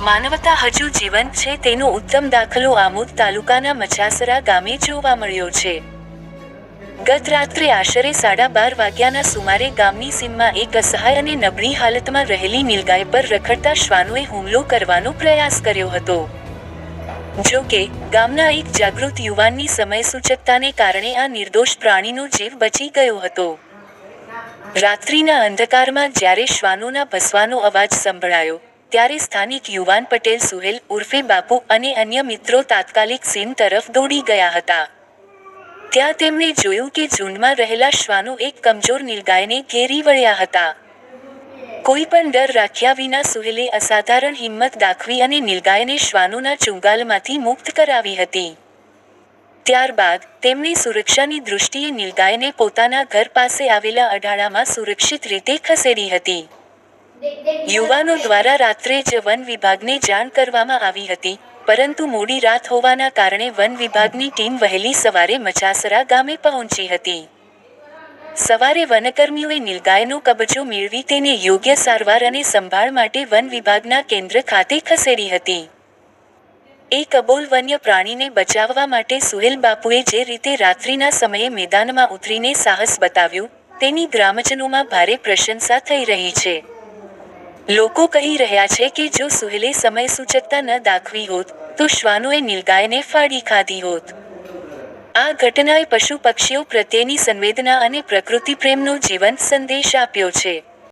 માનવતા હજુ જીવંત છે તેનો ઉત્તમ દાખલો આમોદ તાલુકાના મચાસરા ગામે જોવા મળ્યો છે. ગત રાત્રે આશરે 12:30 વાગ્યાના સુમારે ગામની સીમમાં એક અસહાય અને નબળી હાલતમાં રહેલી નીલગાય પર રખડતા શ્વાનોએ હુમલો કરવાનો પ્રયાસ કર્યો હતો. જો કે, ગામના એક જાગૃત યુવાનની સમયસૂચકતાને કારણે આ નિર્દોષ પ્રાણીનો જીવ બચી ગયો હતો. રાત્રિના અંધકારમાં જ્યારે શ્વાનોના ભસવાનો અવાજ સંભળાયો, ત્યારે સ્થાનિક યુવાન પટેલ સુહેલ ઉર્ફે બાપુ અને અન્ય મિત્રો તાત્કાલિક સીમ તરફ દોડી ગયા હતા. ત્યાં તેમણે જોયું કે ઝુંડમાં રહેલા શ્વાનો એક કમજોર નીલગાયને ઘેરી વળ્યા હતા. કોઈ પણ ડર રાખ્યા વિના સુહેલે અસાધારણ હિંમત દાખવી અને નીલગાયને શ્વાનોના ચુંગાલમાંથી મુક્ત કરાવી હતી. ત્યારબાદ, તેમણે સુરક્ષાની દૃષ્ટિએ નીલગાયને પોતાના ઘર પાસે આવેલા અઢાળામાં સુરક્ષિત રીતે ખસેડી હતી. યુવાનો દ્વારા રાત્રે જ વન વિભાગને જાણ કરવામાં આવી હતી, પરંતુ મોડી રાત હોવાના કારણે વન વિભાગની ટીમ વહેલી સવારે મચાસરા ગામે પહોંચી હતી. સવારે વનકર્મીઓએ નીલગાયનો કબજો મેળવી તેને યોગ્ય સારવાર અને સંભાળ માટે વન વિભાગના કેન્દ્ર ખાતે ખસેડી હતી. એક અબોલ વન્ય પ્રાણીને બચાવવા માટે સુહેલ બાપુએ જે રીતે રાત્રિના સમયે મેદાનમાં ઉતરીને સાહસ બતાવ્યું, તેની ગ્રામજનોમાં ભારે પ્રશંસા થઈ રહી છે. લોકો કહી રહ્યા છે કે જો સુહેલે સમયસૂચકતા ન દાખવી હોત, તો શ્વાનોએ નીલગાયને ફાડી ખાધી હોત. આ ઘટનાએ પશુ પક્ષીઓ પ્રત્યેની સંવેદના અને પ્રકૃતિ પ્રેમનો જીવંત સંદેશ આપ્યો છે.